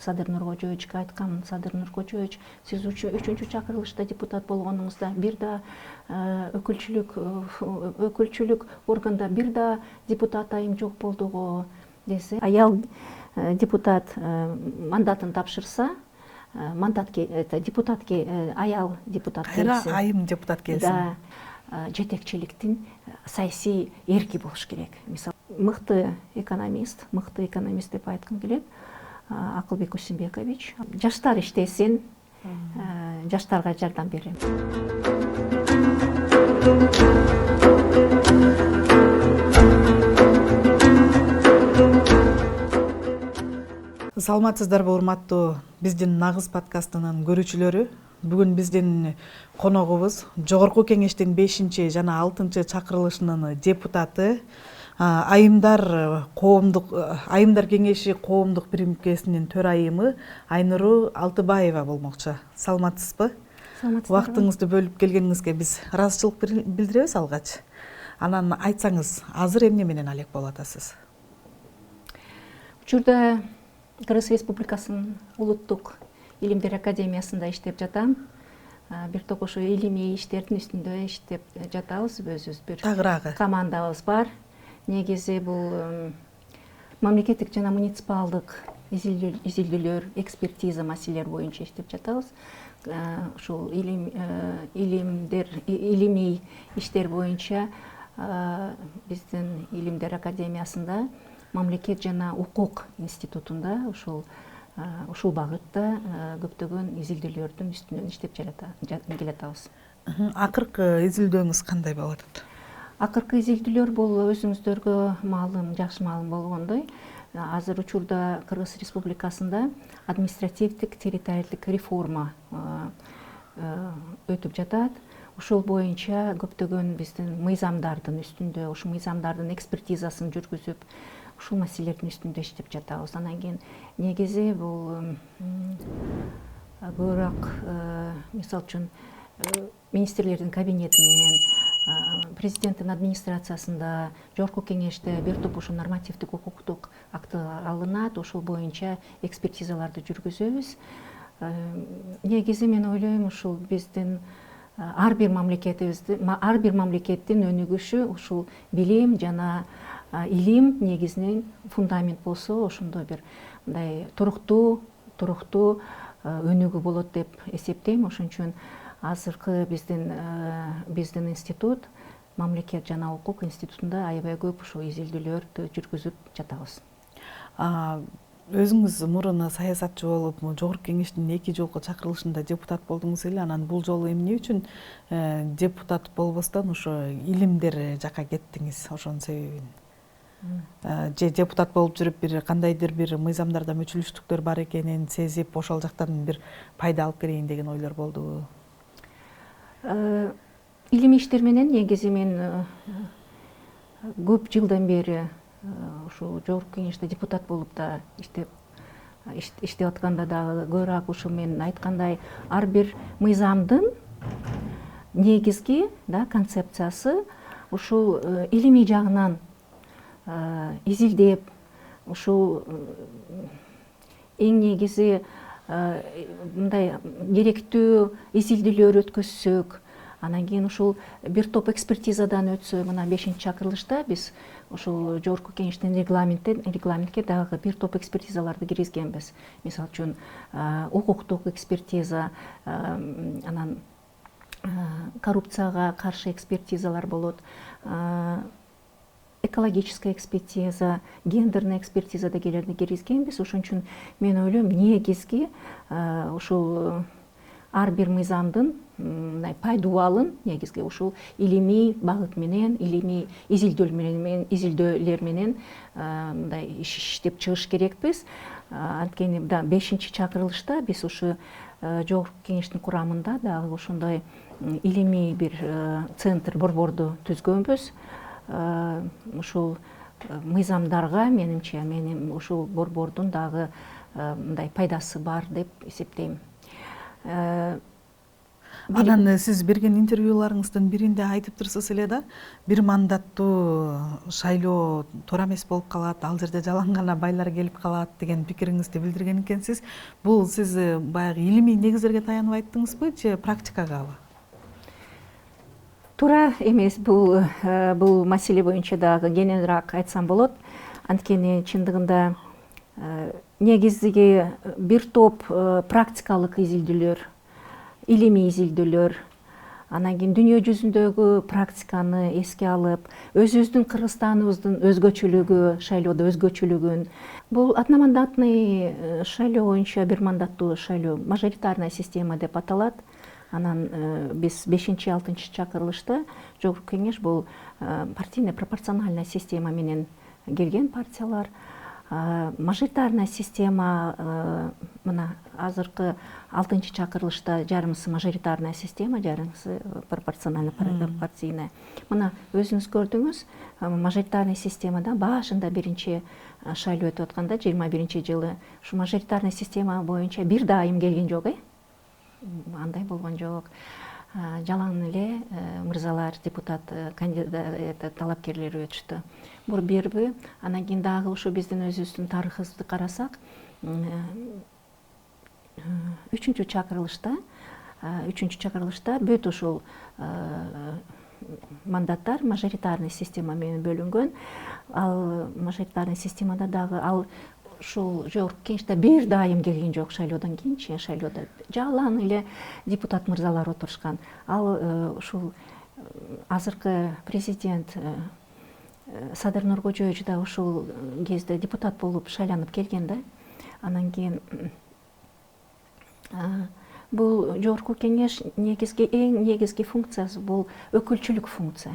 Садыр Нуркожоевичке айткам, Садыр Нуркожоевич, сиз үчүнчү чакырылышта депутат болгонуңузда бир да өкүлчүлүк органда бир да депутат айым жок болдуго десе, аял депутат мандатын тапшырса, депутатке аял депутат келсин. Кайра айым депутат келсин. Да, жетекчиликтин саясий эрки болуш керек. Мисалы, мыкты экономист деп айткым келет. Акылбек Усенбекович. Жаштар иштесин, жаштарга жардам берем. Саламатсыздарбы, урматтуу биздин Нагыз подкастынын көрүүчүлөрү. Бүгүн биздин коногубуз Жогорку Кеңештин 5 жана 6 чакырылышынын депутаты, Айымдар Кеңеши коомдук бирикмесинин төрайымы Айнуру Алтыбаева болмокчу. Саламатсызбы? Саламатсыздарбы. Убактыңызды бөлүп келгениңизге биз ыраазычылык билдиребиз алгач. Анан айтсаңыз, азыр эмне менен алек болуп атасыз? Учурда Кыргыз Республикасынын Улуттук Илимдер Академиясында иштеп жатам. Бир топ ошо илимий иштердин үстүндө иштеп жатабыз. Өзүбүз бир Тагыраагы командабыз бар. Негизи бул мамлекеттик жана муниципалдык изилдөөлөр, экспертиза маселелер боюнча иштеп жатабыз. Ушул илимий иштер боюнча биздин Илимдер Академиясында Мамлекет жана укук институтунда ушул багытта көптөгөн изилдөөлөрдүн үстүнөн иштеп келатабыз. Акыркы изилдөөңүз кандай болуп атат? Акыркы изилдөөлөр бул өзүңүздөргө жакшы маалым болгондой, азыр учурда Кыргыз Республикасында административдик территориалдык реформа өтүп жатат. Ушул боюнча көптөгөн биздин мыйзамдардын үстүндө, ушул мыйзамдардын экспертизасын жүргүзүп, ушул маселелердин үстүндө иштеп жатабыз. Анан кийин негизи бул көбүрөөк мисалы үчүн министрлердин кабинети менен президенттин администрациясында, Жогорку Кеңеште бир топ ушул нормативдик укуктук актылар алынат, ошол боюнча экспертизаларды жүргүзөбүз. Негизи мен ойлойм, ушул биздин ар бир мамлекеттин өнүгүшү ушул билим жана илим негизинен фундамент болсо, ошондо бир мындай туруктуу өнүгүү болот деп эсептейм. Ошон үчүн азыркы биздин институт, Мамлекет жана укук институтунда аябай көп ушул изилдөөлөрдү жүргүзүп жатабыз. Өзүңүз мурун саясатчы болуп, Жогорку Кеңештин 2 жолку чакырылышында депутат болдуңуз эле. Анан бул жолу эмне үчүн депутат болбостон ошо илимдер жака кеттиңиз? Ошонун себебин? Же депутат болуп жүрүп бир кандайдыр бир мыйзамдарда мүчүлүштүктөр бар экенин сезип, ошол жактан бир пайда алып келейин деген ойлор болдубу? Илимий иштер менен негизи мен көп жылдан бери ушул Жогорку Кеңеште депутат болуп да иштеп атканда дагы көбүрөөк ушул мен айткандай ар бир мыйзамдын негизги концепциясы ушул илимий жагынан изилдеп, ушул эң негизи мындай керектүү изилдөөлөр өткөзсөк, анан кийин ушул бир топ экспертизадан өтсө, мына 5 чакырылышта биз ушул Жогорку Кеңештин регламентке дагы бир топ экспертизаларды киргизгенбиз. Мисалы үчүн укуктук экспертиза, анан коррупцияга каршы экспертизалар болот, экологическая экспертиза, гендерная экспертиза дегелерди киргизгенбиз. Ошон үчүн мен ойлойм, негизги ушул ар бир мыйзамдын пайдубалын негизги ушул илимий багыт менен, илимий изилдөөлөр менен мындай иштеп чыгыш керекпиз. Анткени 5 чакырылышта биз ушу Жогорку Кеңештин курамында дагы ошондой илимий бир центр, борборду түзгөнбүз. Ушул мыйзамдарга менимче ушул борбордун дагы мындай пайдасы бар деп эсептейм. Анан сиз берген интервьюларыңыздын биринде айтып турсуз эле да, бир мандаттуу шайлоо туура эмес болуп калат, ал жерде жалаң гана байлар келип калат деген пикириңизди билдирген экенсиз. Бул сиз баягы илимий негиздерге таянып айттыңызбы же практикагабы? Туура эмес, бул маселе боюнча дагы кененирээк айтсам болот. Анткени чындыгында негизги бир топ практикалык изилдөөлөр, илимий изилдөөлөр, анан кийин дүйнө жүзүндөгү практиканы эске алып, өзүбүздүн Кыргызстаныбыздын өзгөчөлүгү, шайлоодо өзгөчөлүгүн, бул одномандатный шайлоо боюнча бир мандаттуу шайлоо, мажоритарная система деп аталат. Анан биз 5-6 чакырылышта Жогорку кеңеш бул партийный пропорциональная система менен келген партиялар. Мажоритарная система мына азыркы 6 чакырылышта жарымысы мажоритарная система, жарымысы пропорционально партийная. Мына өзүңүз көрдүңүз, мажоритарный системада башында биринчи шайлоо өтүп атканда 21-жылы ушу мажоритарный система боюнча бир да айым келген жок, андай болгон жок. Жалаң эле мырзалар, депутат кандидат талапкерлери өтүштү. Бул бирби. Анан кийин дагы ушу биздин өзүбүздүн тарыхыбызды карасак, 3-чакырылышта бүт ушул мандаттар мажоритарный система менен бөлүнгөн. Ал мажоритарный системада дагы ал ушул Жогорку кеңеште бир да айым келген жок. Шайлоодон кийинчи шайлоодо жалаң эле депутат мырзалар отурушкан. Ал ушул азыркы президент Садыр Нуркожоевич да ушул кезде депутат болуп шайланып келген да. Анан кийин бул Жогорку кеңеш эң негизги функциясы бул өкүлчүлүк функция.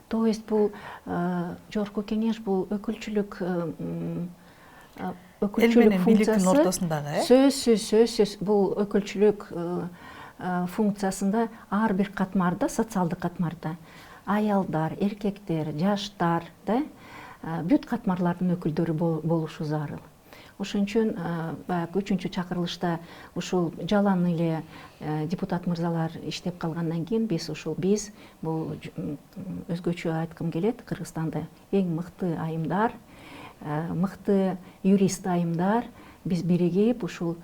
То есть бул Жогорку кеңеш бул өкүлчүлүк функциясы сөзсүз бул өкүлчүлүк функциясында ар бир катмарда, социалдык катмарда аялдар, эркектер, жаштар, бүт катмарлардын өкүлдөрү болушу зарыл. Ошон үчүн баягы 3-чакырылышта ушул жалаң эле депутат мырзалар иштеп калгандан кийин биз бул өзгөчө айткым келет, Кыргызстанда эң мыкты айымдар, мыкты юрист айымдар биз биригип ушул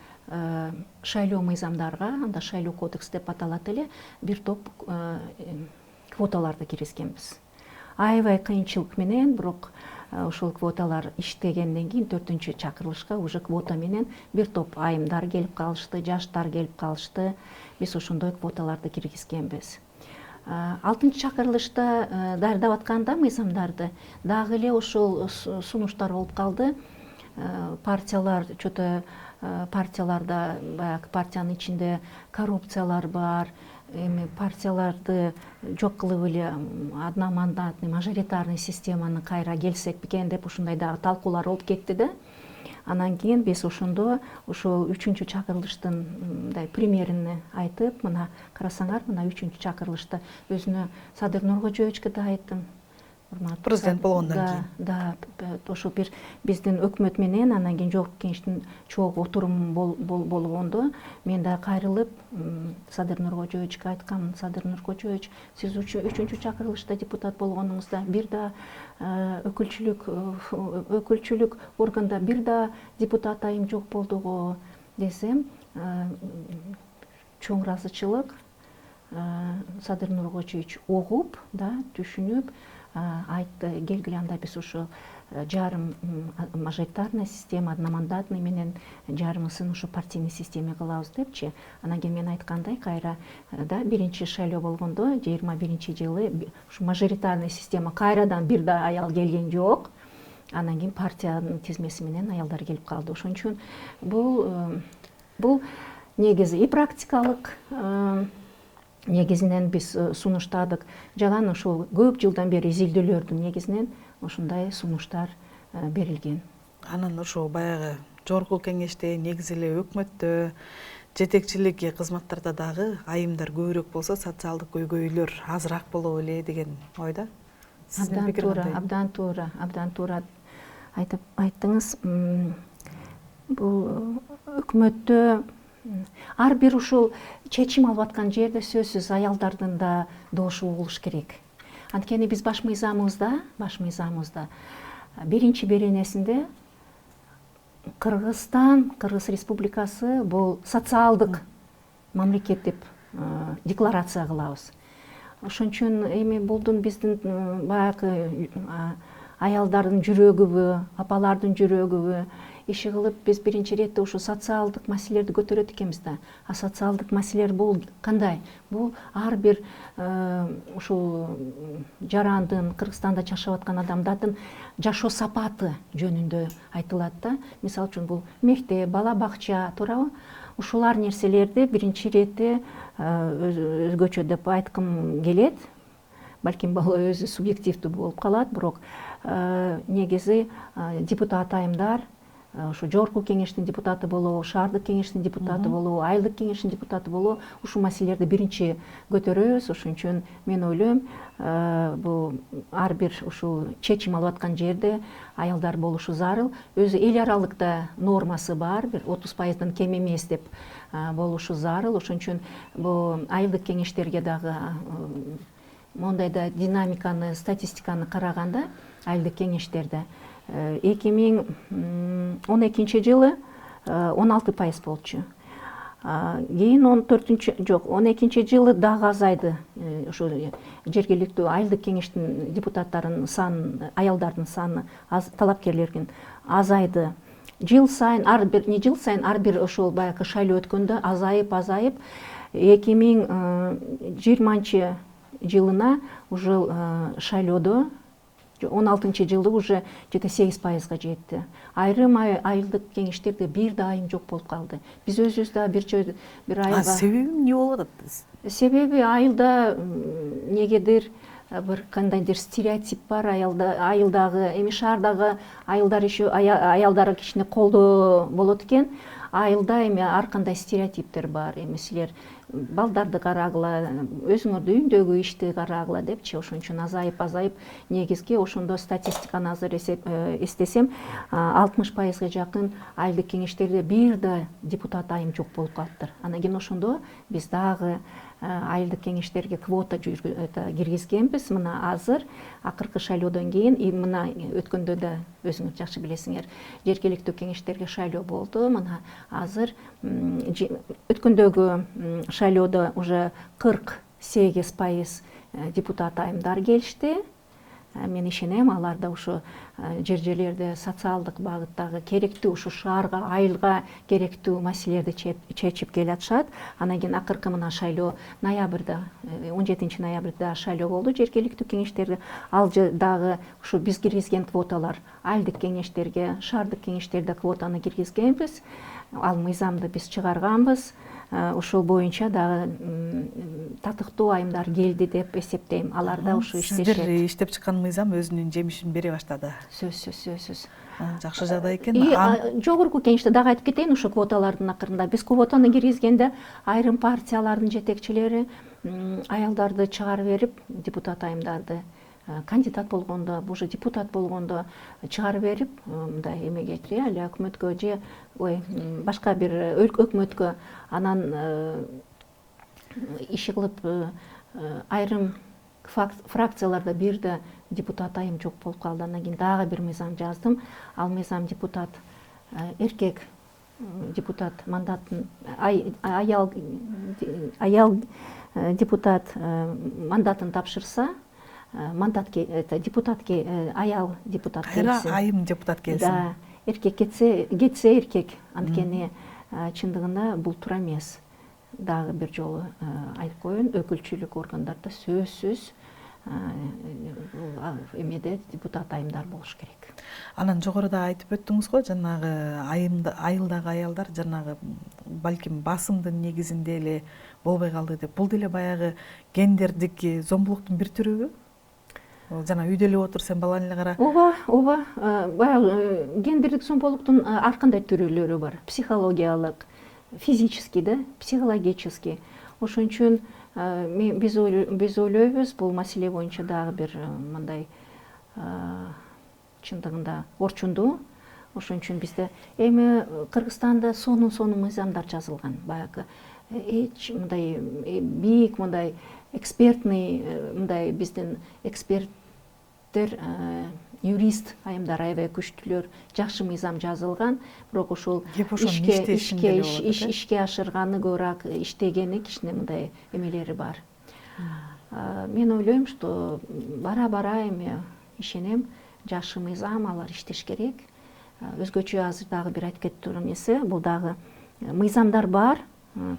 шайлоо мыйзамдарга, анда шайлоо кодекс деп аталат эле, бир топ квоталарды киргизгенбиз. Аябай кыйынчылык менен, бирок ушул квоталар иштегенден кийин 4-чакырылышка уже квота менен бир топ айымдар келип калышты, жаштар келип калышты. Биз ошондой квоталарды киргизгенбиз. 6-чакырылышта даярдап атканда мыйзамдарды дагы эле ушул сунуштар болуп калды. Партияларда баягы партиянын ичинде коррупциялар бар, эми партияларды жок кылып эле одномандатный мажоритарный системаны кайра келсек бекен деп ушундай дагы талкуулар болуп кетти да. Анан кийин биз ошондо ушул 3-чакырылыштын мындай примерин айтып, мына карасаңар, мына 3-чакырылышта өзүнө Садыр Нуркожоевичке да айттым. Президент болгондон кийин. Да, ошо бир биздин өкмөт менен анан кийин Жогорку кеңештин чогуу отуруму болгондо мен да кайрылып Садыр Нуркожоевичке айткам, Садыр Нуркожоевич, сиз 3-чакырылышта депутат болгонуңузда бир да өкүлчүлүк органда бир да депутат айым жок болду го десем, чоң ыраазычылык. Садыр Нуркожоевич угуп, түшүнүп айтты, келгиле анда биз ушу жарым мажоритарная система, одномандатный менен жарымысын ушу партийный система кылабыз депчи. Анан кийин мен айткандай, кайра биринчи шайлоо болгондо 21-жылы ушу мажоритарный система кайрадан бир да аял келген жок. Анан кийин партиянын тизмеси менен аялдар келип калды. Ошон үчүн бул негизи и практикалык негизинен биз сунуштадык. Жалаң ушул көп жылдан бери изилдөөлөрдүн негизинен ушундай сунуштар берилген. Анан ошо баягы Жогорку кеңеште, негизи эле өкмөттө, жетекчилик кызматтарда дагы айымдар көбүрөөк болсо, социалдык көйгөйлөр азыраак болобу эле деген ойда. Сиздин пикириңиз кандай? Абдан туура айттыңыз. Бул өкмөттө ар бир ушул чечим алып аткан жерде сөзсүз аялдардын да добушу болуш керек. Анткени биз баш мыйзамыбызда биринчи беренесинде Кыргызстан, Кыргыз Республикасы бул социалдык мамлекет деп декларация кылабыз. Ошон үчүн эми булдун биздин баягы аялдардын жүрөгүбү, апалардын жүрөгүбү иши кылып биз биринчи иретте ушу социалдык маселелерди көтөрөт экенбиз да. А социалдык маселелер бул кандай? Бул ар бир ушул жарандын, Кыргызстанда жашап аткан адамдардын жашоо сапаты жөнүндө айтылат да. Мисалы үчүн бул мектеп, бала бакча, туурабы? Ушулар нерселерди биринчи иретте өзгөчө деп айткым келет. Балким бул өзү субъективдүү болуп калат, бирок негизи депутат айымдар, ушу жогорку кеңештин депутаты болобу, шаардык кеңештин депутаты болобу, айылдык кеңештин депутаты болобу, ушул маселелерди биринчи көтөрөбүз. Ошон үчүн мен ойлойм, бул ар бир ушул чечим алып аткан жерде аялдар болушу зарыл. Өзү эл аралык да нормасы бар, бир 30%-дан кем эмес деп болушу зарыл. Ошон үчүн бул айылдык кеңештерге дагы мондай да динамиканы, статистиканы караганда айылдык кеңештерде 2012 жылы 16% болчу. Кийин 12 жылы дагы азайды. Ошо жергиликтүү айылдык кеңештин депутаттарынын саны, аялдардын саны, талапкерлердин азайды. Жыл сайын ар бир ошол баягы шайлоо өткөндө азайып 2020 жылына уже шайлоодо 16 жылы уже жете 8%га жетти. Айрым айылдык кеңештерде бир да айым жок болуп калды. Биз өзүбүз да бир айылга. Себеби эмне болуп атат? Себеби айылда негедир бир кандайдыр стереотип бар. Айылдагы, эми шаардагы айылдар еще аялдар кичине колдоо болот экен. Айылда эми ар кандай стереотиптер бар. Эми силер балдарды карагыла, өзүңөрдү үйүндөгү ишти карагыла депчи. Ошон үчүн азайып негизги ошондо статистиканы азыр эстесем 60%га жакын айылдык кеңештерде бир да депутат айым жок болуп калыптыр. Анан кийин ошондо биз дагы айылдык кеңештерге квота киргизгенбиз. Мына азыр акыркы шайлоодон кийин, мына өткөндө да өзүңөр жакшы билесиңер, жергиликтүү кеңештерге шайлоо болду. Мына азыр өткөндөгү шайлоодо уже 48% депутат айымдар келишти. Мен ишенем, алар да ушу жерлерде социалдык багыттагы керектүү, ушу шаарга, айылга керектүү маселелерди чечип келатышат. Анан кийин акыркы мына шайлоо ноябрда, 17 ноябрда шайлоо болду жергиликтүү кеңештерде. Ал дагы ушу биз киргизген квоталар айылдык кеңештерге, шаардык кеңештерде квотаны киргизгенбиз. Ал мыйзамды биз чыгарганбыз. Ошол боюнча дагы татыктуу айымдар келди деп эсептейм. Алар да ушу иштешет. Сиздер иштеп чыккан мыйзам өзүнүн жемишин бере баштады. Сөзсүз. Жакшы жагдай экен. Жогорку кеңеште дагы айтып кетейин, ушу квоталардын акырында биз квотаны киргизгенде айрым партиялардын жетекчилери аялдарды чыгарып берип, депутат айымдарды кандидат болгондо, уже депутат болгондо чыгарып берип, мындай эмеге эле өкмөткө же башка бир өкмөткө анан иши кылып айрым фракцияларда бир да депутат айым жок болуп калды. Андан кийин дагы бир мыйзам жаздым. Ал мыйзам депутат эркек депутат мандатын аял депутат мандатын тапшырса, депутатке аял депутат келсин. Айым депутат келсин. Да, эркек кетсе эркек. Анткени чындыгында бул туура эмес. Дагы бир жолу айтып коеюн, өкүлчүлүк органдарда сөзсүз эмеде депутат айымдар болуш керек. Анан жогоруда айтып өттүңүз го, жанагы айылдагы аялдар жанагы балким басымдын негизинде эле болбой калды деп. Бул деле баягы гендердик зомбулуктун бир түрүбү? Жана үйдө эле отур, сен баланы эле кара. Ооба. Баягы гендердик зомбулуктун ар кандай түрөлөрү бар. Психологиялык, физический, да, психологический. Ошон үчүн биз ойлойбуз, бул маселе боюнча дагы бир мындай чындыгында орчундуу ошон үчүн бизде эми Кыргызстанда сонун мыйзамдар жазылган, баягы эч мындай бийик мындай экспертный мындай биздин эксперттер, юрист айымдар аябай күчтүүлөр, жакшы мыйзам жазылган, бирок ушул ишке ашырганы көбүрөөк иштегени кичине мындай эмелери бар. Мен ойлойм, что бара эми ишенем, жакшы мыйзам, алар иштеш керек. Өзгөчө азыр дагы бир айтып кетип турган нерсе, бул дагы мыйзамдар бар,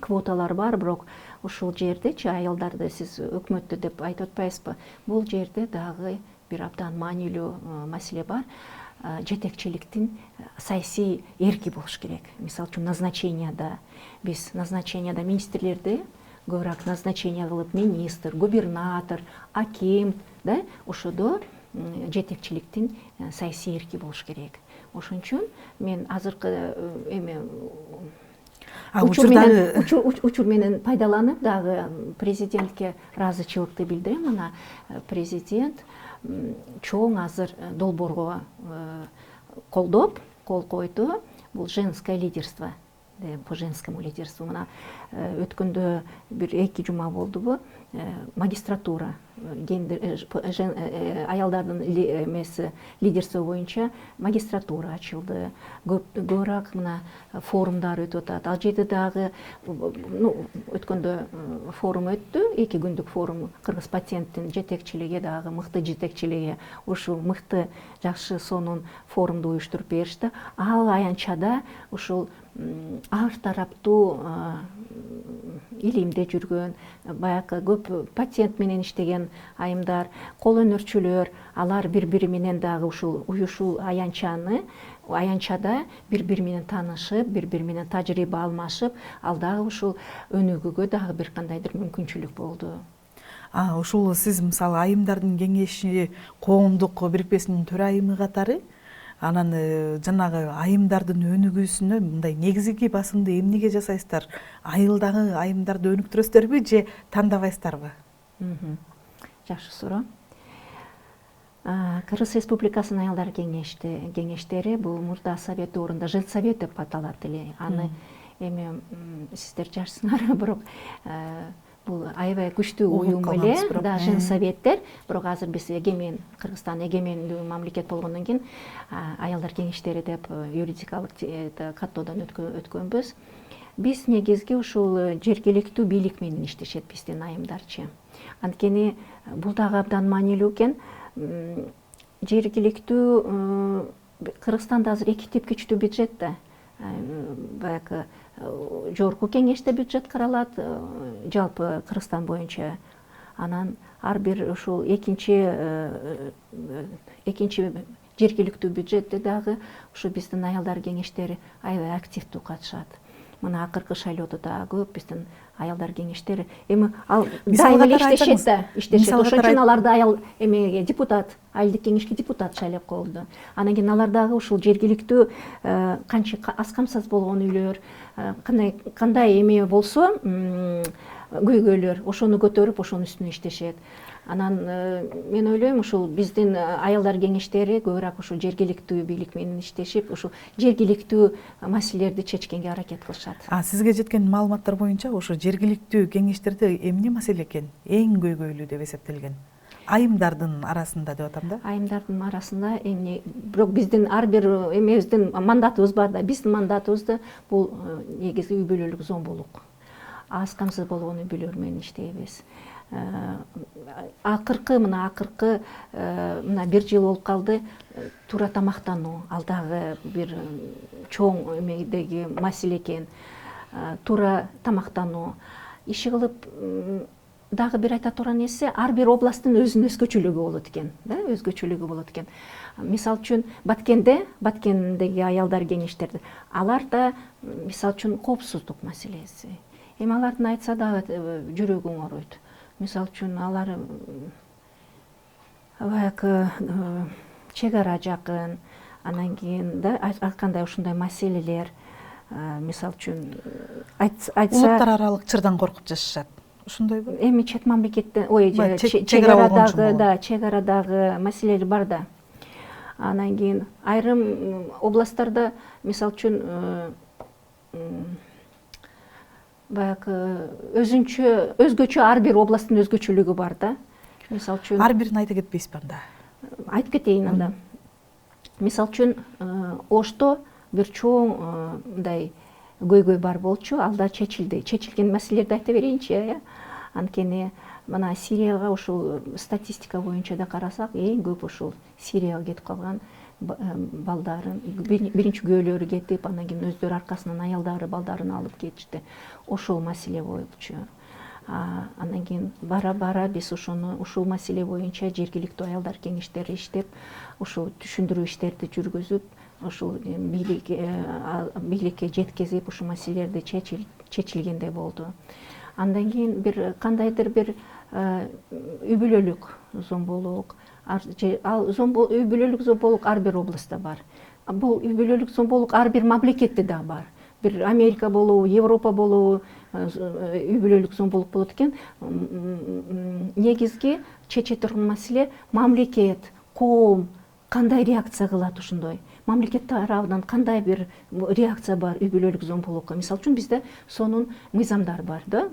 квоталар бар, бирок ушул жердечи аялдарды сиз өкмөттү деп айтып атпайсызбы? Бул жерде дагы бир абдан маанилүү маселе бар. Жетекчиликтин саясий эрки болуш керек. Мисалы үчүн назначенияда министрлерди көбүрөөк назначение кылып, министр, губернатор, аким, да, ошодо жетекчиликтин саясий эрки болуш керек. Ошон үчүн мен азыркы эми учур менен пайдаланып дагы президентке ыраазычылыкты билдирем. Мына президент чоң азыр долбоорго колдоп, кол койду. Бул женское лидерство, по женскому лидерству. Мына өткөндө бир 2 жума болдубу, магистратура, аялдардын эмеси лидерство боюнча магистратура ачылды. Көбүрөөк мына форумдар өтүп атат. Ал жерде дагы өткөндө форум өттү, 2 күндүк форум. Кыргыз патенттин жетекчилиги дагы мыкты жетекчилиги ушул мыкты жакшы сонун форумду уюштуруп беришти. Ал аянтчада ушул ар тараптуу илимде жүргөн, баягы көп патент менен иштеген айымдар, кол өнөрчүлөр, алар бири менен дагы ушул аянчада бири менен таанышып, бири менен тажрыйба алмашып, ал дагы ушул өнүгүүгө дагы бир кандайдыр мүмкүнчүлүк болду. Ушул сиз мисалы айымдардын кеңеши коомдук бирикмесинин төрайымы катары, анан жанагы айымдардын өнүгүүсүнө мындай негизги басымды эмнеге жасайсыздар? Айылдагы айымдарды өнүктүрөсүздарбы же тандабайсыздарбы? Жакшы суроо. Кыргыз Республикасынын аялдар кеңештери бул мурда совет орунда женсовет деп аталат эле. Аны эми сиздер жашсыңар, бирок бул аябай күчтүү уюм эле, да, женсоветтер. Бирок азыр биз Кыргызстан эгемендүү мамлекет болгондон кийин аялдар кеңештери деп юридикалык каттоодон өткөнбүз. Биз негизги ушул жергиликтүү бийлик менен иштешет биздин айымдарчы. Анткени бул дагы абдан маанилүү экен. Жергиликтүү Кыргызстанда азыр 2 тип күчтүү бюджет да. Баягы жогорку кеңеште бюджет каралат, жалпы Кыргызстан боюнча. Анан ар бир ушул экинчи жергиликтүү бюджетте дагы ушу биздин аялдар кеңештери аябай активдүү катышат. Мына акыркы шайлоодо да көп биздин аялдар кеңештери эми ал дайым эле иштешет. Ошон үчүн аларды аял эмеге депутат, айылдык кеңешке депутат шайлап коюлду. Анан кийин алар дагы ушул жергиликтүү канча аз камсыз болгон үйлөр, кандай эме болсо көйгөйлөр, ошону көтөрүп, ошонун үстүнө иштешет. Анан мен ойлойм, ушул биздин аялдар кеңештери көбүрөөк ушул жергиликтүү бийлик менен иштешип, ушул жергиликтүү маселелерди чечкенге аракет кылышат. Сизге жеткен маалыматтар боюнча ошо жергиликтүү кеңештерде эмне маселе экен эң көйгөйлүү деп эсептелген? Айымдардын арасында деп атам да. Айымдардын арасында эмне, бирок биздин ар бир эмебиздин мандатыбыз бар да. Биздин мандатыбызды бул негизги үй бүлөлүк зомбулук. Аз камсыз болгон үй бүлөлөр менен иштейбиз. Акыркы мына 1 жыл болуп калды, туура тамактануу, ал дагы бир чоң эмедеги маселе экен. Туура тамактануу. Иши кылып дагы бир айта турган нерсе, ар бир областтын өзүнүн өзгөчөлүгү болот экен, да, өзгөчөлүгү болот экен. Мисалы үчүн Баткендеги аялдар кеңештерди, аларда мисалы үчүн коопсуздук маселеси. Эми алардын айтса дагы жүрөгүң ооруйт. Мисалы үчүн алар баягы чек ара жакын, анан кийин да ар кандай ушундай маселелер, мисалы үчүн айтса улуттар аралык чырдан коркуп жашашат. Ошондойбу? Эми чет мамлекеттен, чек арадагы маселелер бар да. Анан кийин айрым областтарда мисалы үчүн баягы өзгөчө ар бир областтын өзгөчөлүгү бар да. Мисалы үчүн ар бирин айта кетпейсизби анда? айтып кетейин анда. Мисалы үчүн Ошто бир чоң мындай көйгөй бар болчу, алда чечилди. Чечилген маселелерди айта берейинчи. Анткени мына Сирияга ушул статистика боюнча да карасак, эң көп ушул Сирияга кетип калган балдарын, биринчи күйөөлөрү кетип, анан кийин өздөрү аркасынан аялдары балдарын алып кетишти. Ошол маселе болчу. Андан кийин бара биз ушул маселе боюнча жергиликтүү аялдар кеңештери иштеп, ушул түшүндүрүү иштерди жүргүзүп, ушул бийликке жеткизип, ушул маселелерди чечилгендей болду. Андан кийин бир кандайдыр бир үй бүлөлүк зомбулук, ал үй бүлөлүк зомбулук ар бир областта бар. Бул үй бүлөлүк зомбулук ар бир мамлекетте да бар. Бир Америка болобу, Европа болобу, үй бүлөлүк зомбулук болот экен. Негизги чече турган маселе мамлекет, коом кандай реакция кылат ошондой. Мамлекет тарабынан кандай бир реакция бар үй бүлөлүк зомбулукка. Мисалы үчүн бизде сонун мыйзамдар бар да,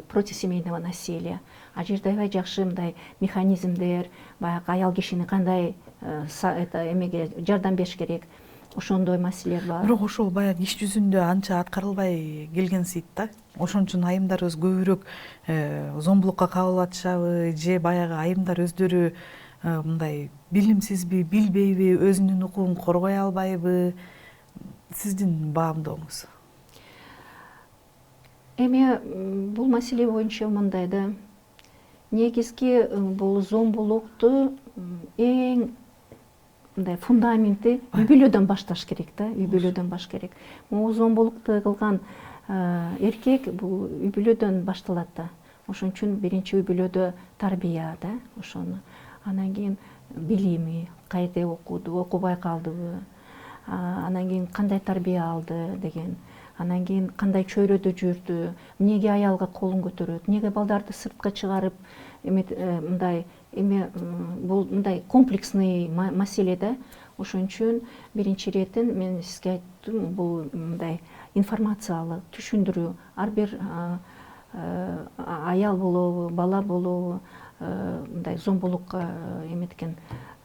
против семейного насилия. Ал жерде аябай жакшы мындай механизмдер, баягы аял кишини кандай эмеге жардам бериш керек. Ошондой маселелер бар. Бирок ошол баягы иш жүзүндө анча аткарылбай келгенсийт да. Ошон үчүн айымдарыбыз көбүрөөк зомбулукка кабыл атышабы, же баягы айымдар өздөрү мындай билимсизби, билбейби, өзүнүн укугун коргой албайбы? Сиздин баамдооңуз? Эми бул маселе боюнча мындай да. Негизги бул зомбулукту эң мындай фундаменти үй бүлөдөн башташ керек да, үй бүлөдөн баш керек. Могу зомбулукту кылган эркек бул үй бүлөдөн башталат да. Ошон үчүн биринчи үй бүлөдө тарбия да, ошону. Анан кийин билими, кайда окуду, окубай калдыбы, анан кийин кандай тарбия алды деген, анан кийин кандай чөйрөдө жүрдү, эмнеге аялга колун көтөрөт, эмнеге балдарды сыртка чыгарып, мындай бул мындай комплексный маселе да. Ошон үчүн биринчи иретін мен сизге айттым, бул мындай информациялык түшүндүрүү, ар бир аял болобу, бала болобу, мындай зомбулукка эметкен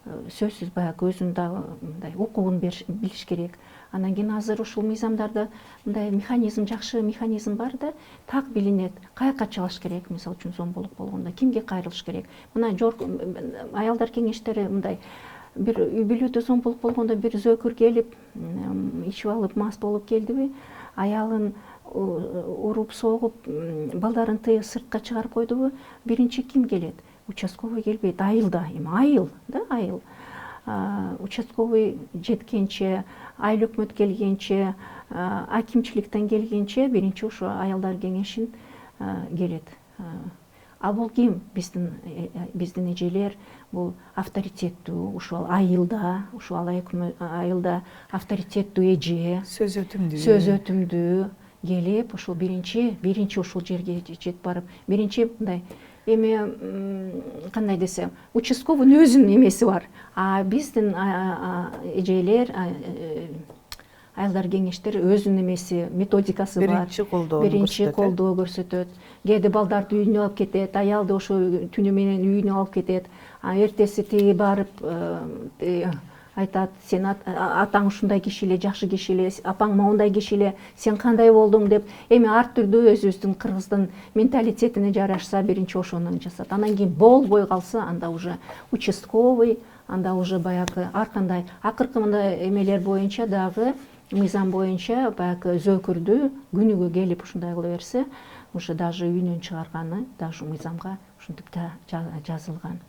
сөзсүз баягы өзүнүн дагы мындай укугун билиш керек. Анан кийин азыр ушул мыйзамдарда мындай механизм, жакшы механизм бар да, так билинет, каяка чыгыш керек, мисалы үчүн зомбулук болгондо, кимге кайрылыш керек. Мына аялдар кеңештери мындай бир үй бүлөдө зомбулук болгондо бир зөөкүр келип, ичип алып мас болуп келдиби, аялын уруп согуп, балдарын тыйып сыртка чыгарып койдубу, биринчи ким келет? Участковый келбейт, айыл да, эми айыл да, айыл. Участковый жеткенче, айыл өкмөт келгенче, акимчиликтен келгенче биринчи ушу аялдар кеңешин келет. А бул ким? Биздин эжелер бул авторитеттүү, ушул айылда, ушул айылда авторитеттүү эже, сөз өтүмдүү келип, ушул биринчи ушул жерге жетип барып, биринчи мындай эми кандай десем, участковыйдын өзүнүн эмеси бар. А биздин эжелер, аялдар кеңештери өзүнүн эмеси, методикасы бар. Биринчи колдоо көрсөтөт. Кээде балдарды үйүнө алып кетет, аялды ошо түнү менен үйүнө алып кетет. Эртеси тиги барып айтат, сен атаң ушундай киши эле, жакшы киши эле, апаң моундай киши эле, сен кандай болдуң деп. Эми ар түрдүү өзүбүздүн кыргыздын менталитетине жарашса биринчи ошону жасат. Анан кийин болбой калса, анда уже участковый, анда уже баягы ар кандай акыркы мындай эмелер боюнча дагы, мыйзам боюнча баягы зөөкүрдү күнүгө келип ушундай кыла берсе, уже даже үйүнөн чыгарганы да ушу мыйзамга ушинтип жазылган.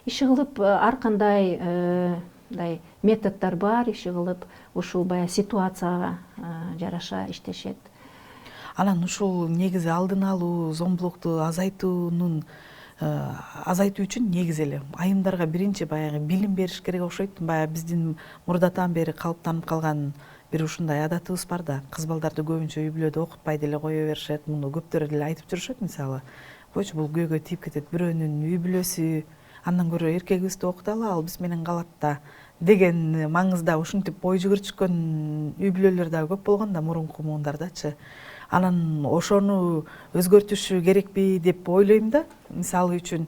Иши кылып ар кандай мындай методдор бар, иши кылып ушул баягы ситуацияга жараша иштешет. Анан ушул негизи алдын алуу, зомбулукту азайтуу үчүн негизи эле айымдарга биринчи баягы билим бериш керек окшойт. Баягы биздин мурдатан бери калыптанып калган бир ушундай адатыбыз бар да, кыз балдарды көбүнчө үй бүлөдө окутпай деле кое беришет. Муну көптөр деле айтып жүрүшөт, мисалы. Койчу бул күйөөгө тийип кетет, бирөөнүн үй бүлөсү, андан көрө эркегибизди окуталы, ал биз менен калат да деген маңызда ушинтип бой жүгүрчүккөн үй бүлөлөр дагы көп болгон да мурунку муундардачы. Анан ошону өзгөртүшү керекпи деп ойлойм да. Мисалы үчүн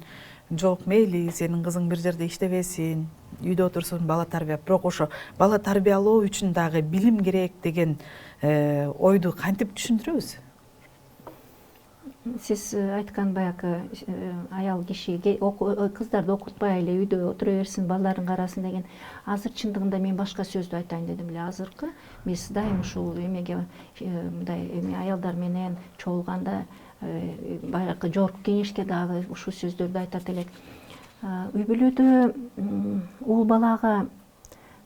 жок мейли сенин кызың бир жерде иштебесин, үйдө отурсун, бала тарбиялап, бирок ошо бала тарбиялоо үчүн дагы билим керек деген ойду кантип түшүндүрөбүз? Сиз айткан баягы аял киши кыздарды окутпай эле үйдө отура берсин, балдарын карасын деген. Азыр чындыгында мен башка сөздү айтайын дедим эле. Азыркы биз дайым ушул эмеге мындай аялдар менен чогулганда баягы жогорку кеңешке дагы ушул сөздөрдү айтат элек. Үй бүлөдө уул балага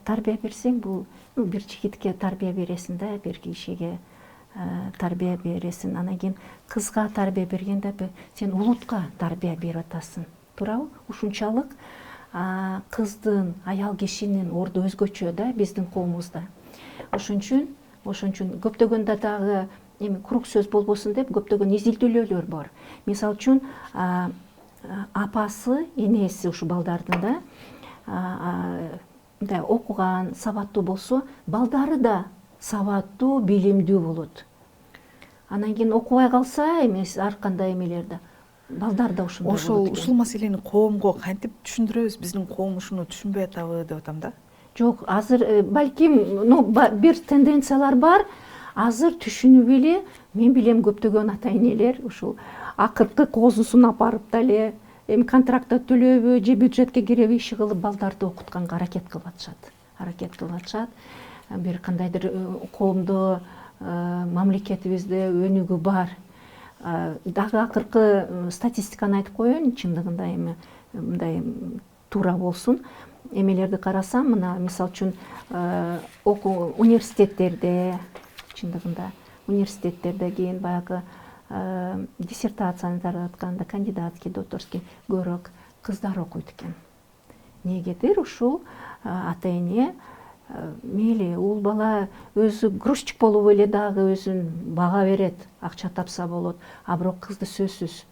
тарбия берсең, бул бир жигитке тарбия бересиң да, бир кишиге тарбия бересиң. Анан кийин кызга тарбия бергенде сен улутка тарбия берип атасың. Туурабы? Ушунчалык кыздын, аял кишинин орду өзгөчө да биздин коомубузда. Ошон үчүн көптөгөндө дагы курук сөз болбосун деп көптөгөн изилдөөлөр бар. Мисалы үчүн апасы, энеси ушу балдардын да окуган, сабаттуу болсо, балдары да сабаттуу, билимдүү болот. Анан кийин окубай калса, ар кандай эмелерде балдар да ошондой болот. Ушул маселени коомго кантип түшүндүрөбүз? Биздин коом ушуну түшүнбөй атабы деп атам да. Жок, азыр балким бир тенденциялар бар. Азыр түшүнүп эле, мен билем көптөгөн ата энелер ушул акыркы коозусун апарып дале контрактта төлөбү же бюджетке киреби иши кылып балдарды окутканга аракет кылып атышат. Бир кандайдыр коомдо, мамлекетибизде өнүгүү бар. Дагы акыркы статистиканы айтып коеюн, чындыгында эми мындай туура болсун. Эмелерди карасам, мына мисалы үчүн университеттерде, чындыгында университеттерде кийин баягы диссертацияны таратканда кандидатский, докторский көбүрөөк кыздар окуйт экен. Негедир ушул ата эне мейли уул бала өзү грузчик болуп эле дагы өзүн бага берет, акча тапса болот, а бирок кызды сөзсүз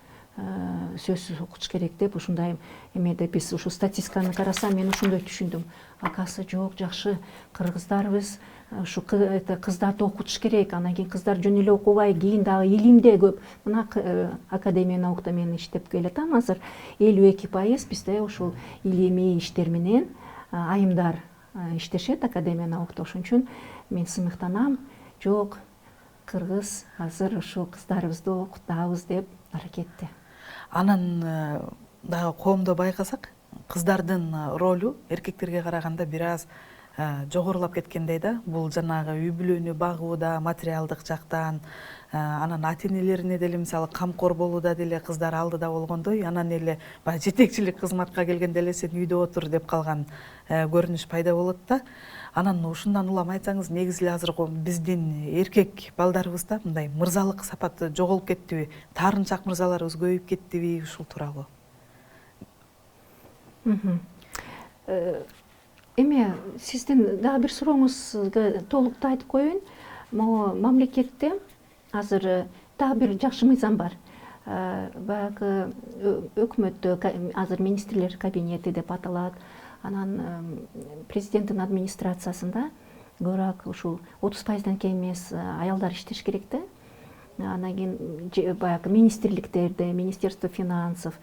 окутуш керек деп ушундай эмеде биз ушу статистиканы карасам, мен ошондой түшүндүм. Акасы жок, жакшы, кыргыздарыбыз ушу кыздарды окутуш керек. Анан кийин кыздар жөн эле окубай, кийин дагы илимде көп. Мына Академия наукада мен иштеп келатам азыр. 52% бизде ушул илимий иштер менен айымдар иштешет Академия наукта. Ошон үчүн мен сымыктанам, жок, кыргыз азыр ушул кыздарыбызды окутабыз деп аракетте. Анан дагы коомдо байкасак, кыздардын ролу эркектерге караганда бир аз жогорулап кеткендей да. Бул жанагы үй бүлөнү багууда, материалдык жактан, анан ата энелерине деле мисалы камкор болууда деле кыздар алдыда болгондой, анан эле баягы жетекчилик кызматка келгенде эле сен үйдө отур деп калган көрүнүш пайда болот да. Анан ушундан улам айтсаңыз, негизи эле азыр биздин эркек балдарыбызда мындай мырзалык сапаты жоголуп кеттиби, таарынчак мырзаларыбыз көбөйүп кеттиби, ушул тууралуу? Эме сиздин дагы бир сурооңузга толуктуу айтып коеюн. Могу мамлекетте азыр дагы бир жакшы мыйзам бар. Баягы өкмөттө азыр министрлер кабинети деп аталат. Анан президенттин администрациясында көбүрөөк ушул 30%дан кем эмес аялдар иштеш керек да. Анан кийин баягы министрликтерде, Министерство финансов,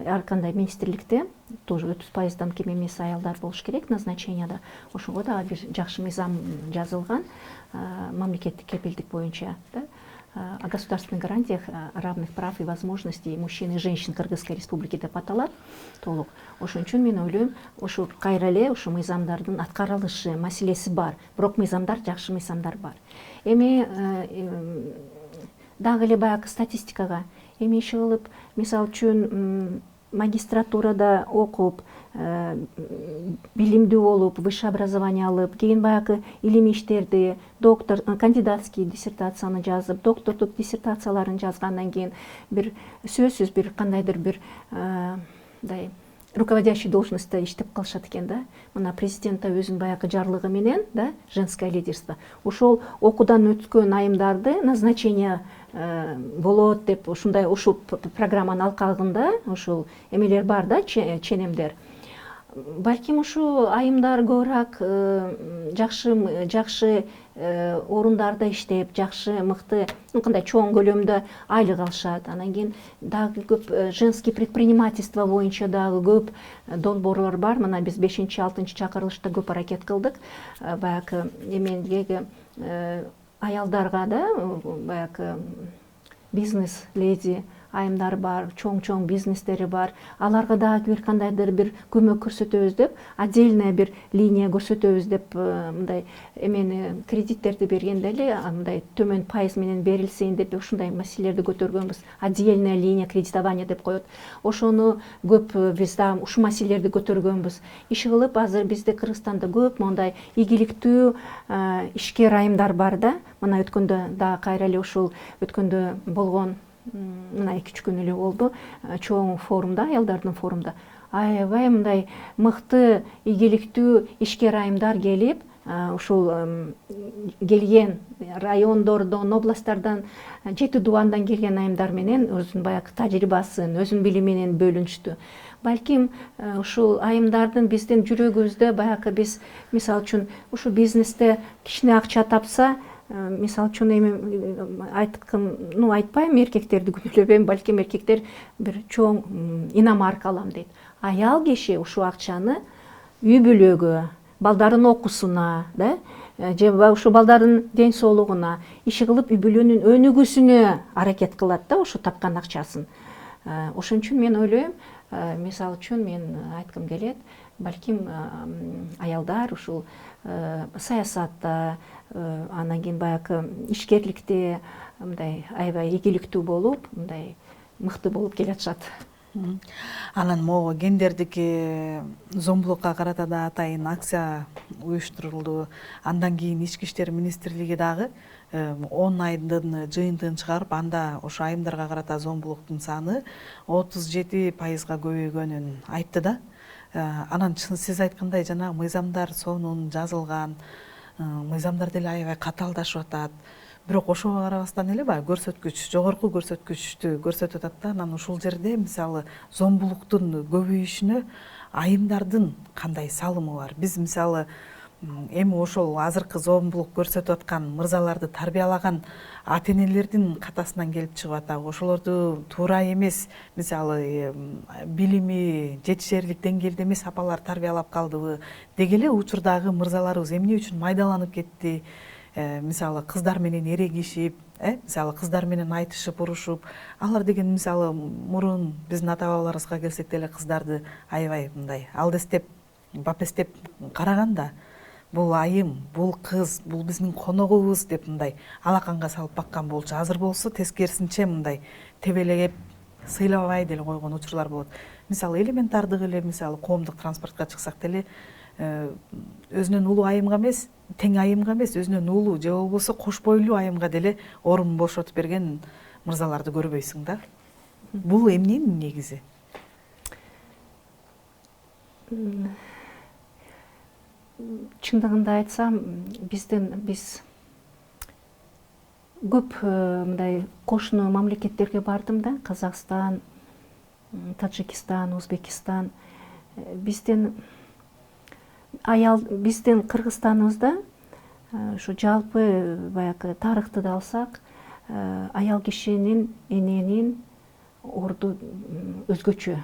ар кандай министрликте тоже 30%дан кем эмес аялдар болуш керек назначенияда. Ошого дагы бир жакшы мыйзам жазылган мамлекеттик кепилдик боюнча да. О государственных гарантиях равных прав и возможностей мужчин и женщин Кыргызской республики деп аталат толук. Ошон үчүн мен ойлойм, ушу кайра эле ушу мыйзамдардын аткарылышы маселеси бар. Бирок мыйзамдар, жакшы мыйзамдар бар. Эми дагы эле баягы статистикага эми иши кылып, мисалы үчүн магистратурада окуп, билимдүү болуп, высшее образование алып, кийин баягы илимий иштерди, доктор, кандидатский диссертацияны жазып, доктордук диссертацияларын жазгандан кийин бир сөзсүз бир кандайдыр бир мындай руководящий должностьта иштеп калышат экен да. Мына президент өзүнүн баягы жарлыгы менен да, женское лидерство. Ошол окуудан өткөн айымдарды назначение болот деп ушундай ушул программанын алкагында ушул эмелер бар да, ченемдер. балким ушу айымдар көбүрөөк жакшы орундарда иштеп, жакшы мыкты кандай чоң көлөмдө айлык алышат. Анан кийин дагы көп женский предпринимательство боюнча дагы көп долбоорлор бар. Мына биз 5-6 чакырылышта көп аракет кылдык. Баягы эмендеги аялдарга да баягы бизнес леди айымдар бар, чоң бизнестери бар. Аларга дагы бир кандайдыр бир көмөк көрсөтөбүз деп, отдельная бир линия көрсөтөбүз деп, мындай эмени кредиттерди бергенде эле мындай төмөн пайыз менен берилсин деп ушундай маселелерди көтөргөнбүз. Отдельная линия кредитования деп коет. Ошону көп биз дагы ушул маселелерди көтөргөнбүз. Иши кылып азыр бизде Кыргызстанда көп мондай ийгиликтүү ишкер айымдар бар да. Мына өткөндө дагы кайра эле ушул өткөндө болгон мына 2-3 күн эле болду чоң форумда, аялдардын форумда аябай мындай мыкты ийгиликтүү ишкер айымдар келип, ушул келген райондордон, областтардан, 7 дубандан келген айымдар менен өзүнүн баягы тажрыйбасын, өзүнүн билими менен бөлүнүштү. Балким ушул айымдардын биздин жүрөгүбүздө баягы биз мисалы үчүн ушул бизнесте кичине акча тапса, мисалы үчүн эми айтпайм, эркектерди күнөөлөбөйм, балким эркектер бир чоң иномарка алам дейт. Аял киши ушул акчаны үй бүлөгө, балдардын окуусуна, да, же ушул балдардын ден соолугуна иши кылып, үй бүлөнүн өнүгүүсүнө аракет кылат да, ошо тапкан акчасын. Ошон үчүн мен ойлойм, мисалы үчүн мен айткым келет, балким аялдар ушул саясатта, анан кийин баягы ишкерликте мындай аябай ийгиликтүү болуп, мындай мыкты болуп келатышат. Анан могу гендердики зомбулукка карата да атайын акция уюштурулду. Андан кийин Ички иштер министрлиги дагы 10 айдын жыйынтыгын чыгарып, анда ошо айымдарга карата зомбулуктун саны 37%га көбөйгөнүн айтты да. Анан сиз айткандай жанагы мыйзамдар сонун жазылган, мыйзамдар деле аябай катаалдашып атат. Бирок ошого карабастан эле баягы көрсөткүч, жогорку көрсөткүчтү көрсөтүп атат да. Анан ушул жерде мисалы зомбулуктун көбөйүшүнө айымдардын кандай салымы бар? Биз мисалы эми ошол азыркы зомбулук көрсөтүп аткан мырзаларды тарбиялаган ата-энелердин катасынан келип чыгып атабы? Ошолорду туура эмес, мисалы билими жетишерлик деңгээлде эмес апалар тарбиялап калдыбы? Деги эле учурдагы мырзаларыбыз эмне үчүн майдаланып кетти? Мисалы кыздар менен эрегишип, мисалы кыздар менен айтышып, урушуп, алар деген мисалы мурун биздин ата бабаларыбызга келсек деле кыздарды аябай мындай алдестеп, бапестеп караганда, бул айым, бул кыз, бул биздин коногубуз деп мындай алаканга салып баккан болчу. Азыр болсо тескерисинче мындай тебелеп, сыйлабай деле койгон учурлар болот. Мисалы элементардык эле, мисалы коомдук транспортко чыксак деле өзүнөн улуу айымга эмес, тең айымга эмес, өзүнөн улуу же болбосо кош бойлуу айымга деле орун бошотуп берген мырзаларды көрбөйсүң да. Бул эмненин негизи? Чындыгында айтсам, биз көп мындай кошуна мамлекеттерге бардым да, Казакстан, Таджикистан, Узбекистан. Биздин Кыргызстаныбызда ушу жалпы баягы тарыхты да алсак, аял кишинин эненин орду өзгөчө.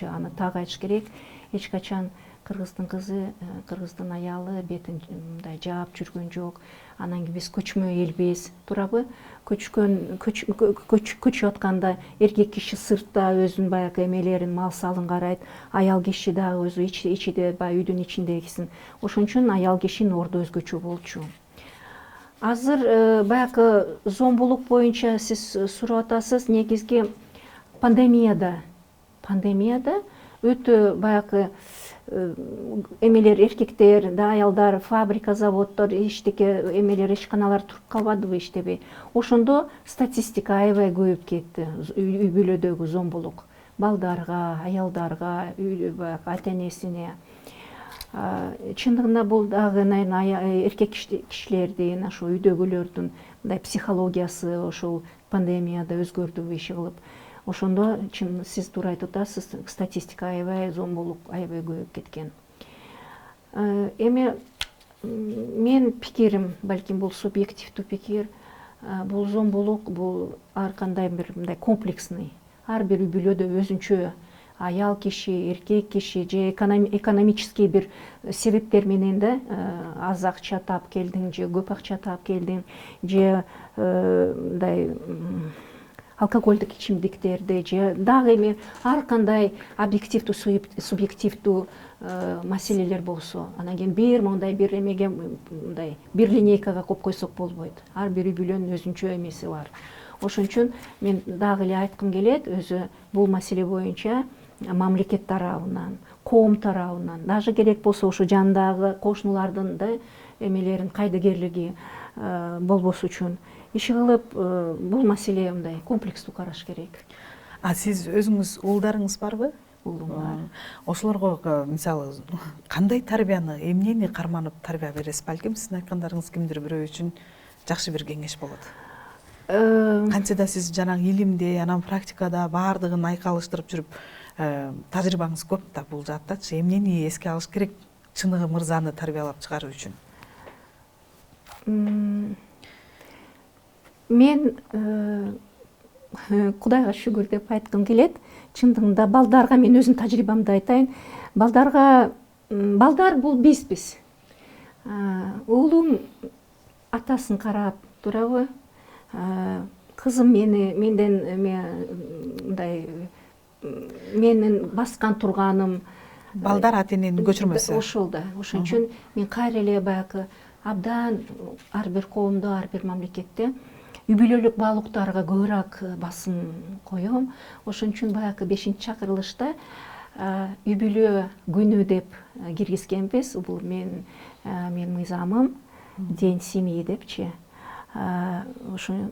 Аны так айтыш керек. Эч качан кыргыздын кызы, кыргыздын аялы бетин мындай жаап жүргөн жок. Анан кийин биз көчмө элбиз, туурабы? Көчүп атканда эркек киши сыртта өзүнүн баягы эмелерин, мал салын карайт, аял киши дагы өзү ичиде, баягы үйдүн ичиндегисин. Ошон үчүн аял кишинин орду өзгөчө болчу. Азыр баягы зомбулук боюнча сиз сурап атасыз, негизги пандемияда өтө баягы эмелер, эркектер да, аялдар, фабрика, заводдор, иштеке эмелер, ишканалар туруп калбадыбы, иштебей. Ошондо статистика аябай көбөйүп кетти. Үй бүлөдөгү зомбулук балдарга, аялдарга, баягы ата-энесине. Чындыгында бул дагы, наверное, эркек кишилердин, ошо үйдөгүлөрдүн мындай психологиясы ошол пандемияда өзгөрдүбү иши кылып. ошондо чын сиз туура айтып атасыз, статистика аябай зомбулук аябай көбөйүп кеткен. Эми мен пикирим, балким бул субъективдүү пикир, бул зомбулук бул ар кандай бир мындай комплексный, ар бир үй бүлөдө өзүнчө аял киши, эркек киши же экономический бир себептер менен да аз акча таап келдиң же көп акча таап келдиң же мындай алкогольдук ичимдиктерди же дагы эми ар кандай объективдүү субъективдүү маселелер болсо, анан кийин бир мондай бир эмеге мындай бир линейкага коюп койсок болбойт. Ар бир үй бүлөнүн өзүнчө эмеси бар. Ошон үчүн мен дагы эле айткым келет, өзү бул маселе боюнча мамлекет тарабынан, коом тарабынан, даже керек болсо ушу жандагы кошунулардын да эмелерин кайдыгерлиги болбош үчүн иш кылып бул маселе мындай комплекстүү караш керек. Сиз өзүңүз уулдарыңыз барбы? Уулум бар. Ошолорго мисалы кандай тарбияны, эмнени карманып тарбия бересиз? Балким сиздин айткандарыңыз кимдир бирөө үчүн жакшы бир кеңеш болот. Канчада сиз жанагы илимде, анан практикада баардыгын айкалыштырып жүрүп, тажрыйбаңыз көп да бул жааттачы. Эмнени эске алыш керек чыныгы мырзаны тарбиялап чыгаруу үчүн? Мен Кудайга шүгүр деп айткым келет. Чындыгында балдарга мен өзүм тажрыйбамды айтайын. Балдар бул бизбиз. Уулум атасын карап, туурабы? Кызым менден мындай менин баскан турганым Балдар ата эненин көчүрмөсү. Ошол да. Ошон үчүн мен кайра эле баягы абдан ар бир коомдо, ар бир мамлекетте үй бүлөлүк баалуулуктарга көбүрөөк басым коем. Ошон үчүн баягы 5-чакырылышта үй бүлө күнү деп киргизгенбиз. Бул менин мыйзамым, День семьи депчи. Ошо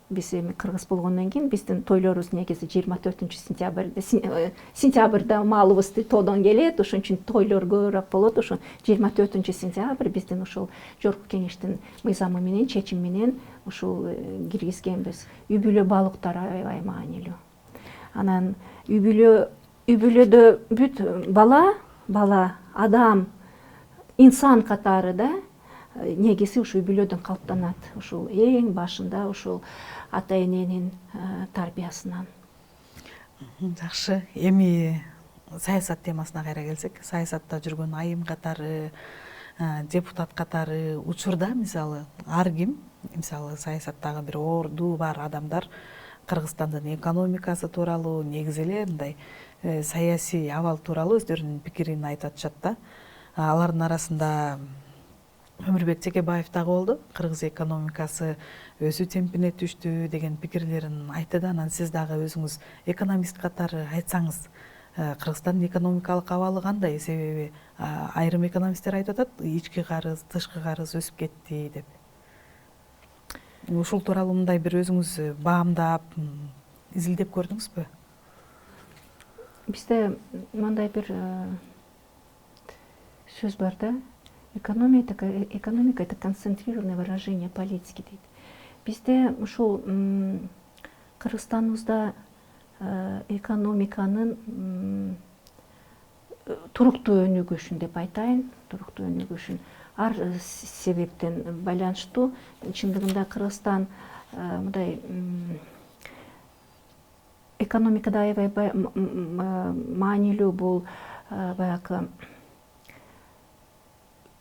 биз эми кыргыз болгондон кийин биздин тойлорубуз негизи 24-сентябрда, сентябрда малыбыз тоодон келет, ошон үчүн тойлор көбүрөөк болот. Ошо 24-сентябрь биздин ушул жогорку кеңештин мыйзамы менен, чечими менен ушул киргизгенбиз. Үй бүлө баалуулуктары аябай маанилүү. Анан үй бүлөдө бүт бала, адам, инсан катары да негизи ушул үй бүлөдөн калыптанат. Ушул эң башында ушул ата эненин тарбиясынан. Жакшы. Эми саясат темасына кайра келсек, саясатта жүргөн айым катары, депутат катары учурда мисалы ар ким, мисалы саясаттагы бир орду бар адамдар Кыргызстандын экономикасы тууралуу, негизи эле мындай саясий абал тууралуу өздөрүнүн пикирин айтып атышат да. Алардын арасында Өмүрбек Текебаев дагы болду. Кыргыз экономикасы өсүү темпине түштү деген пикирлерин айтты да. Анан сиз дагы өзүңүз экономист катары айтсаңыз, Кыргызстандын экономикалык абалы кандай? Себеби айрым экономисттер айтып атат, ички карыз, тышкы карыз өсүп кетти деп. Ушул тууралуу мындай бир өзүңүз баамдап, изилдеп көрдүңүзбү? Бизде мындай бир сөз бар да. Экономика – это концентрированное выражение политики дейт. Бизде ушул Кыргызстаныбызда экономиканын туруктуу өнүгүшүн деп айтайын, туруктуу өнүгүшүн ар себептен байланыштуу. Чындыгында Кыргызстан мындай экономикада аябай маанилүү бул баягы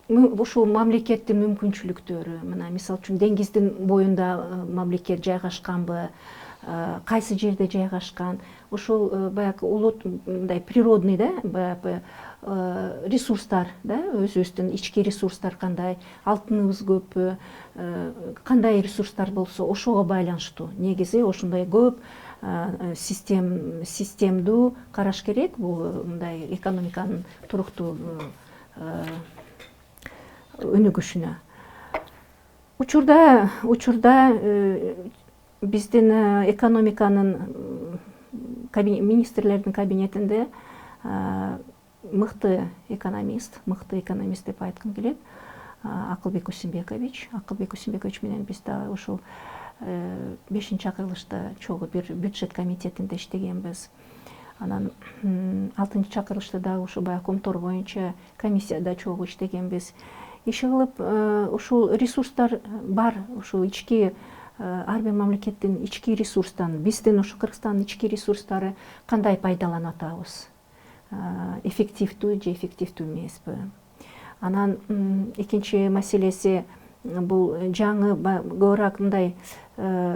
ушул мамлекеттин мүмкүнчүлүктөрү. Мына мисалы үчүн деңиздин боюнда мамлекет жайгашканбы, кайсы жерде жайгашкан, ушул баягы улут мындай природный да, баягы ресурстар да, өзүбүздүн ички ресурстар кандай, алтыныбыз көппү, кандай ресурстар болсо ошого байланыштуу. Негизи ошондой көп системдүү караш керек бул мындай экономиканын туруктуу өнүгүшүнө. Учурда биздин экономиканын министрлердин кабинетинде мыкты экономист деп айткым келет. Акылбек Усенбекович менен биз да ушул 5 чакырылышта чогуу бир бюджет комитетинде иштегенбиз. Анан 6 чакырылышта дагы ушу баягы комтор боюнча комиссияда чогуу иштегенбиз. Иши кылып ушул ресурстар бар, ушул ички ар бир мамлекеттин ички ресурстан, биздин ушу Кыргызстандын ички ресурстары кандай пайдаланып атабыз, эффективдүү же эффективдүү эмеспи. Анан экинчи маселеси бул жаңы көбүрөөк мындай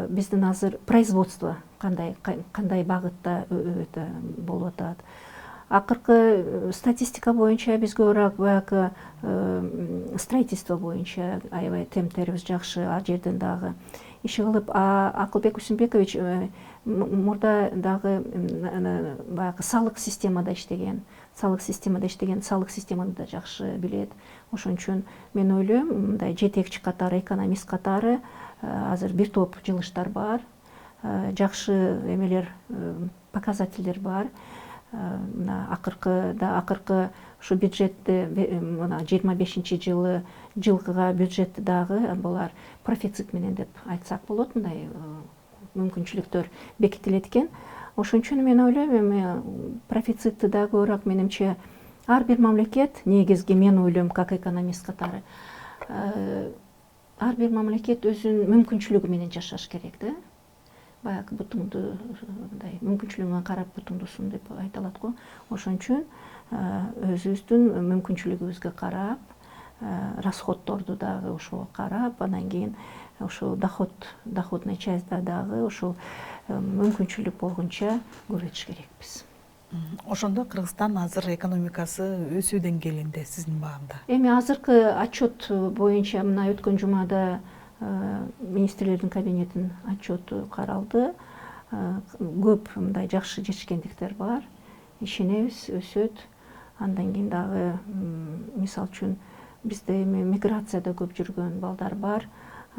биздин азыр производство кандай багытта болуп атат. Акыркы статистика боюнча биз көбүрөөк баягы строительство боюнча аябай темптерибиз жакшы, ал жерден дагы иши кылып. Акылбек Усунбекович мурда дагы баягы салык системада иштеген, салык системаны да жакшы билет. Ошон үчүн мен ойлойм, мындай жетекчи катары, экономист катары азыр бир топ жылыштар бар, жакшы эмелер, показательдер бар. Акыркы ушу бюджетти мына 25-жылкыга бюджетти дагы булар профицит менен деп айтсак болот, мындай мүмкүнчүлүктөр бекитилет экен. Ошон үчүн мен ойлойм, эми профицитти да көбүрөөк менимче ар бир мамлекет, негизги мен ойлойм как экономист катары, ар бир мамлекет өзүнүн мүмкүнчүлүгү менен жашаш керек да. Баягы бутуңду мындай мүмкүнчүлүгүңө карап бутуңдусун деп айтылат го. Ошон үчүн өзүбүздүн мүмкүнчүлүгүбүзгө карап, расходторду дагы ошого карап, анан кийин ошол доходный частьда дагы ошол мүмкүнчүлүк болгонча көбөйтүш керекпиз. Ошондо Кыргызстан азыр экономикасы өсүү деңгээлинде сиздин баамда? Эми азыркы отчет боюнча мына өткөн жумада министрлердин кабинетинин отчету каралды. Көп мындай жакшы жетишкендиктер бар. Ишенебиз, өсөт. Андан кийин дагы мисал үчүн бизде эми миграцияда көп жүргөн балдар бар.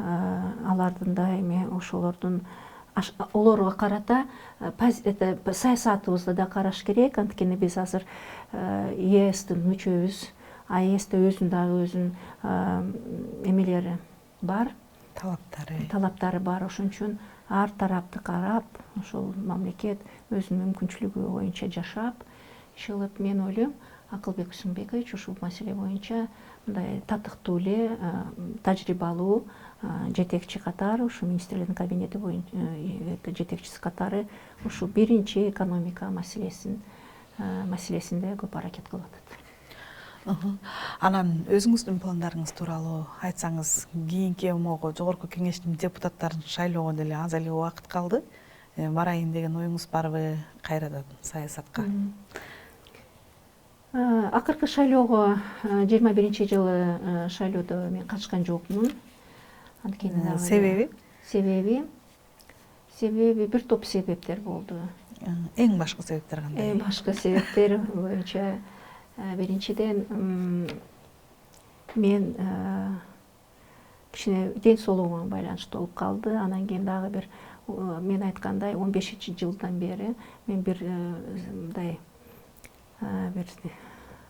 Алардын да эми ошолордун олорго карата саясатыбызды да караш керек. Анткени биз азыр ЕСтин мүчөбүз. ЕСте өзүнүн эмелери бар, талаптары бар. Ошон үчүн ар тарапты карап, ошол мамлекет өзүнүн мүмкүнчүлүгү боюнча жашап, иши кылып, мен ойлойм, Акылбек Усунбекович ушул маселе боюнча мындай татыктуу эле, тажрыйбалуу жетекчи катары, ушу министрлердин кабинети боюнча жетекчиси катары ушу биринчи экономика маселесинде көп аракет кылып атат. Анан өзүңүздүн пландарыңыз тууралуу айтсаңыз, кийинки могу Жогорку Кеңештин депутаттарын шайлоого деле аз эле убакыт калды. Барайын деген оюңуз барбы кайрадан саясатка? Акыркы шайлоого 21-жылы шайлоодо мен катышкан жокмун. Анткени себеби бир топ себептер болду. Эң башкы себептер кандай? Эң башкы себептер боюнча биринчиден мен кичине ден соолугума байланыштуу болуп калды. Анан кийин дагы бир мен айткандай 15-жылдан бери мен бир мындай бир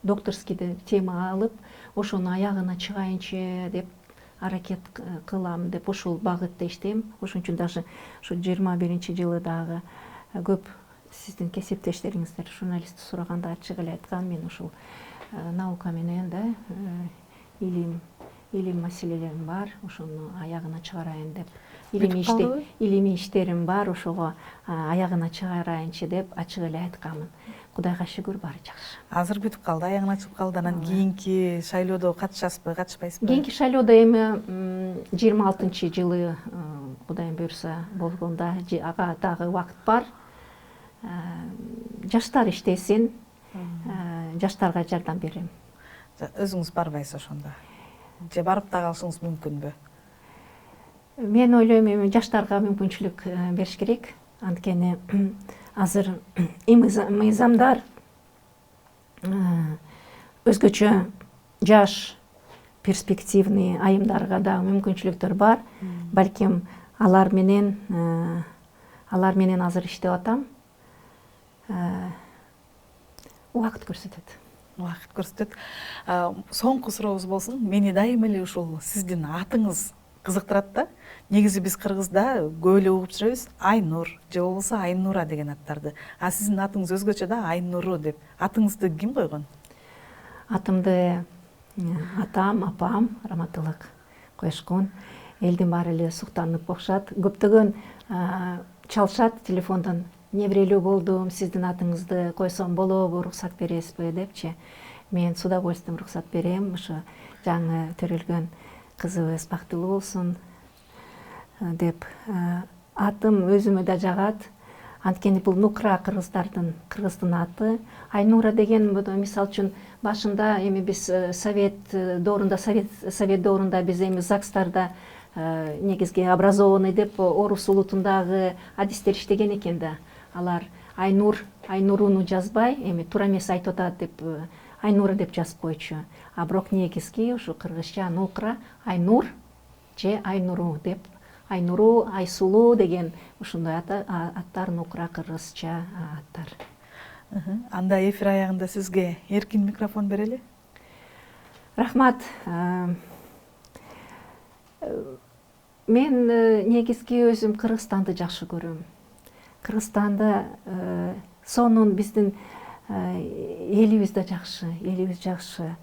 докторский тема алып, ошону аягына чыгайынчы деп аракет кылам деп ошол багытта иштейм. Ошон үчүн даже ушу 21-жылы дагы көп сиздин кесиптештериңиздер, журналист сураганда ачык эле айткан, мен ушул наука менен да илим маселелерим бар, ошону аягына чыгарайын деп. Илимий иштерим бар, ошого аягына чыгарайынчы деп ачык эле айтканмын. Кудайга шүгүр, баары жакшы. Азыр бүтүп калды, аягына чыгып калды. Анан кийинки шайлоодо катышасызбы, катышпайсызбы? Кийинки шайлоодо эми 26-жылы Кудайым буйрса болгондо ага дагы убакыт бар. Жаштар иштесин, жаштарга жардам берем. Өзүңүз барбайсыз ошондо? Же барып да калышыңыз мүмкүнбү? Мен ойлойм, эми жаштарга мүмкүнчүлүк бериш керек. Анткени азыр мыйзамдар өзгөчө жаш, перспективный айымдарга да мүмкүнчүлүктөр бар. Балким алар менен азыр иштеп атам. Убакыт көрсөтөт. Соңку сурообуз болсун. Мени дайыма эле ушул сиздин атыңыз кызыктырат да. Негизи биз кыргызда көп эле угуп жүрөбүз Айнур же болбосо Айнура деген аттарды. А сиздин атыңыз өзгөчө да, Айнуру деп. Атыңызды ким койгон? Атымды атам, апам раматылык коюшкон. Элдин баары эле суктанып окшот. Көптөгөн чалышат телефондон. Небирелүү болдум, сиздин атыңызды койсом болобу, уруксат бересизби депчи. Мен с удовольствием уруксат берем. Ошо жаңы төрөлгөн кызыбыз бактылуу болсун деп. Атым өзүмө да жагат. Анткени бул нукра кыргыздын аты. Айнура деген мисалы үчүн башында эми биз совет доорунда биз эми ЗАГСтарда негизги образованный деп орус улутундагы адистер иштеген экен да. Алар Айнуруну жазбай, эми туура эмес айтып атат деп Айнура деп жазып койчу. А бирок негизги ушу кыргызча нукра Айнур же Айнуру деп. Айнуру, Айсулуу деген ушундай аттар нукра кыргызча аттар. Анда эфир аягында сизге эркин микрофон берели. Рахмат. Мен негизги өзүм Кыргызстанды жакшы көрөм. Кыргызстанды сонун биздин элибиз да жакшы.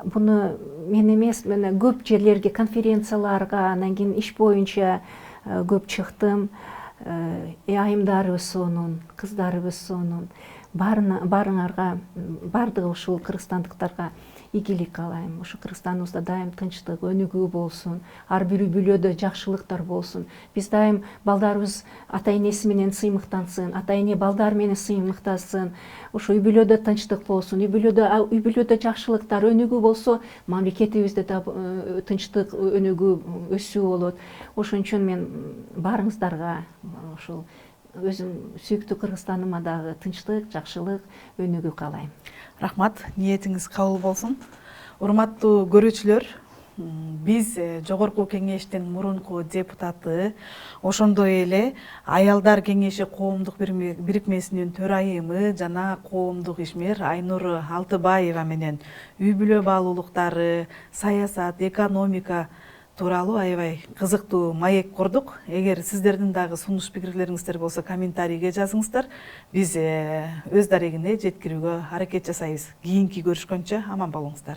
Буну мен эмес, мына көп жерлерге, конференцияларга, анан кийин иш боюнча көп чыктым. Айымдарыбыз сонун, кыздарыбыз сонун. Баарыңарга, бардыгы ушул кыргызстандыктарга ийгилик каалайм. Ушу Кыргызстаныбызда дайым тынчтык, өнүгүү болсун, ар бир үй бүлөдө жакшылыктар болсун. Биз дайым балдарыбыз ата энеси менен сыймыктансын, ата эне балдар менен сыймыктансын. Ушу үй бүлөдө тынчтык болсун, үй бүлөдө жакшылыктар, өнүгүү болсо, мамлекетибизде да тынчтык, өнүгүү, өсүү болот. Ошон үчүн мен баарыңыздарга ушул өзүм сүйүктүү Кыргызстаныма дагы тынчтык, жакшылык, өнүгүү каалайм. Рахмат, ниетиңиз кабыл болсун. Урматтуу көрүүчүлөр, биз Жогорку Кеңештин мурунку депутаты, ошондой эле Аялдар Кеңеши коомдук бирикмесинин төрайымы жана коомдук ишмер Айнур Алтыбаева менен үй бүлө баалуулуктары, саясат, экономика тууралуу аябай кызыктуу маек курдук. Эгер сиздердин дагы сунуш пикирлериңиздер болсо комментарийге жазыңыздар. Биз өз дарегине жеткирүүгө аракет жасайбыз. Кийинки көрүшкөнчө аман болуңуздар.